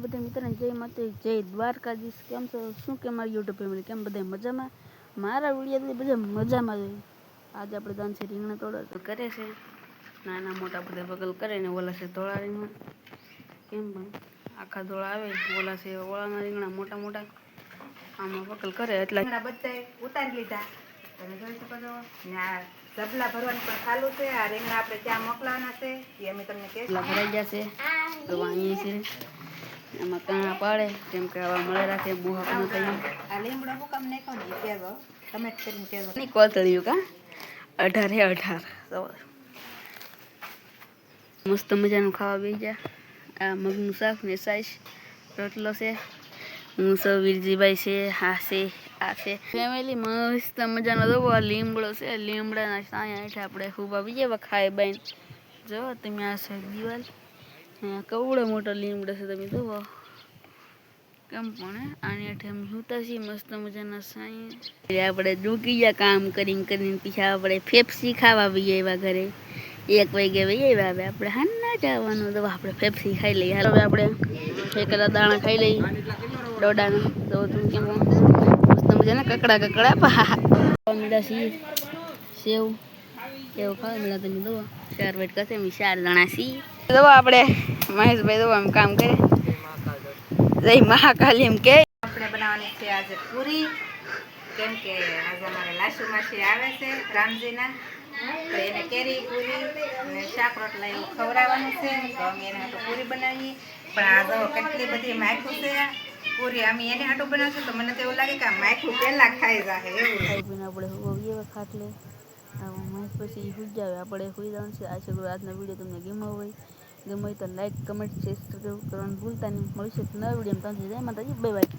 બધા મિત્રોને જય માતા જય દ્વારકાધીશ. કેમ છો? શું કે મારી યુટ્યુબ ફેમિલી કેમ બધા મજામાં? મારા વિડીયો બધા મજામાં જ. આજે આપણે દાન છે રીંગણા તોડવા કરે છે, નાના મોટા બધા બગલ કરે ને ઓલા છે ધોળા રીંગણા. કેમ પણ આખા ધોળા આવે, ઓલા છે ઓળાના રીંગણા મોટા મોટા આમાં બકલ કરે એટલે બધા ઉતારી લીધા. તમે જોઈ શકો છો ને આ ઝબલા ભરવાનું પણ ચાલુ છે. આ રીંગણા આપણે ત્યાં મોકલવાના છે એ અમે તમને કહેશું. ભરાઈ જશે તો અહીં છે એમાં કાણા પાડે કેમ કે આવા મળે રાખે બુહક ન થાય. આ લીમડો હું કામ નાખ્યો ને એ કહેજો, કમેન્ટ કરીને કહેજો. નહીં કોતળ્યું કા 18 હે 18 મસ્ત મજાનું ખાવા બેસી ગયા. આ મગનું શાક ને સાઈસ રોટલો છે. હું સૌ વીરજીભાઈ છે, હા છે આ છે ફેમિલી મસ્ત મજાનો જોવો. આ લીમડો છે, લીમડાના સાયા હેઠે આપણે ખૂબ આવી ગયા ખાય બાઈ. જો તમે આ છે દિવાલ, કવડો મોટો લીમડો છે, તમે જુઓ કેમ પણ આની હેઠે અમે સૂતા છીએ મસ્ત મજાના સાયા. આપણે ડૂકી ગયા કામ કરીને કરીને પછી આપણે ફેફસી ખાવા આવી આવ્યા ઘરે 1 વાગે આવી આવ્યા. હવે આપણે હા ના જવાનું તો આપણે ફેફસી ખાઈ લઈએ. હવે આપણે ઠેકડા દાણા ખાઈ લઈએ ડોડાના. તો તું કેમ મસ્ત મજાના કકડા મીઠા છીએ સેવ સેવ ખાવા મળ્યા. તમે જુઓ 4 વેટ કશે અમે 4 જણા છીએ. જુઓ આપણે મહેશભાઈ જુઓ આમ કામ કરે. જય મહાકાલી એમ કે આપણે બનાવવાની છે આજે પૂરી, કેમ કે આજે અમારે લાસુ માસી આવે છે રામજીના, તો એને કેરી પૂરી અને શાક રોટલા એવું ખવડાવવાનું છે. તો અમે એને હાટું પૂરી બનાવીએ. પણ આ જો કેટલી બધી માખું છે પૂરી અમે એને હાટું બનાવશું તો મને તો એવું લાગે કે આ માખું પહેલા ખાઈ જાય એવું. ખાઈ પીને આપણે હોઈએ ખાટલે મહેશ પછી સુઈ જાવે, આપણે સુઈ જવાનું છે. આ છે આજનો વિડીયો તમને ગમ્યો હોય તો લાઈક કમેન્ટ શેર કરવાનું ભૂલતા નહીં. મળશે નવા વિડીયો. જય માતાજી, બાય બાય.